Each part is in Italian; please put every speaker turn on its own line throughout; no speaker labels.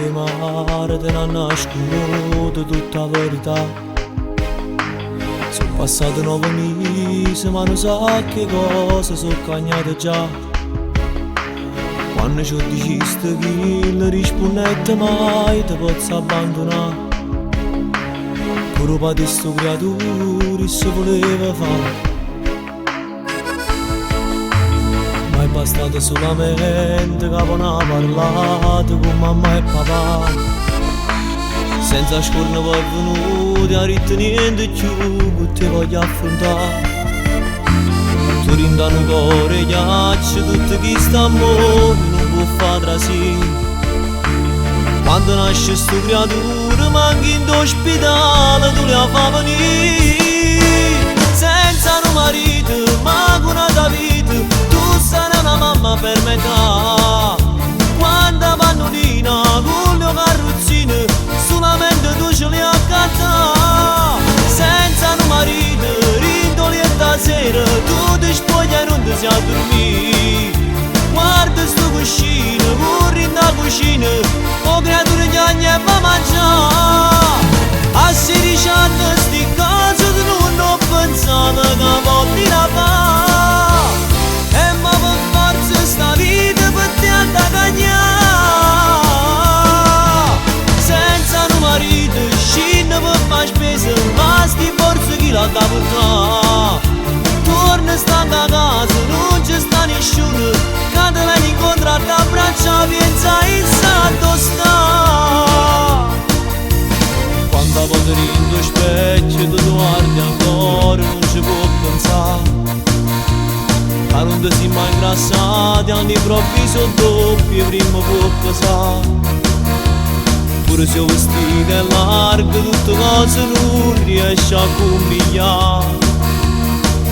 prima oară de n-a nascut tutta verità. Sono passate 9 mesi ma non so che cosa sono cagnate già. Quando ci ho deciso che le rispondette mai ti posso abbandonare. Pure per questo creatura se voleva fare. Ma è bastato solamente che non ha parlato con mamma e papà. Senza scorno poi è venuti a ritenere più che ti voglio affrontare. Tu rinda un cuore ghiaccio, tutto chi sta amore non può fare tra sé. Quando nasce sto creatura manchi in ospedale tu le fa venire. Senza un marito, ma con una vita, tu sarai una mamma per metà. Quando pannolina con le carrozzine, solamente tu ce li accatta. Senza un marito, rindolietta sera, tu ti spoglia e non ti sei a dormire. Guarda sto cuscino, corri in la cucina, o creatura che e va mangiare. A 16 anni sti cose tu non ho pensato che voglio la fare. E ma per forza sta vita per te andare a cagnare. Senza un marito, scende per fare spesa, ma sti forza chi la da portare. Torna stanca a casa, non c'è sta nessuno, che te vieni incontro a t'abbraccia, pensa in santo sta. Quando poter in tuo specchio tu guardi ancora non ci può pensare. Ma non ti si mai ingrassati, all'improvviso doppio prima può pesare. Pure se ho vestito è largo, tutte cose non riesce a combinare.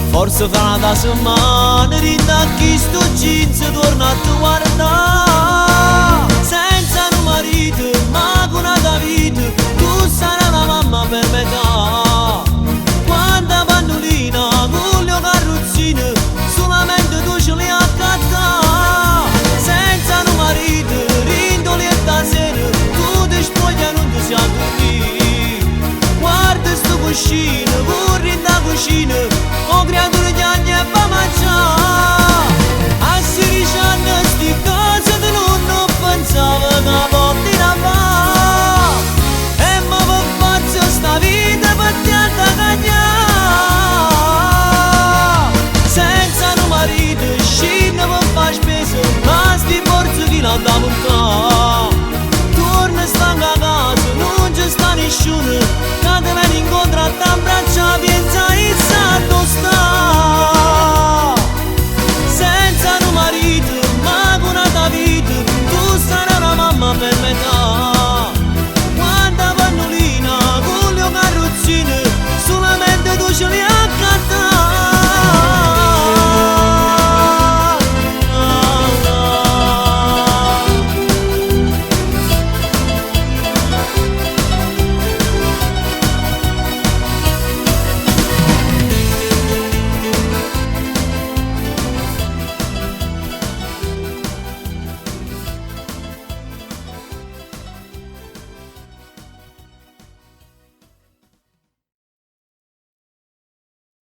Forse fra una settimana rinacchi sto jeans e torna a guardare. Senza un marito, ma con una vita, tu sarai una mamma per metà. Quando pannolina con le carrozzine, solamente tu ce li accatta. Senza un marito, rindolietta sera, tu ti spoglia e non ti sei a dormire. Guarda sto cuscino, corri in la cucina,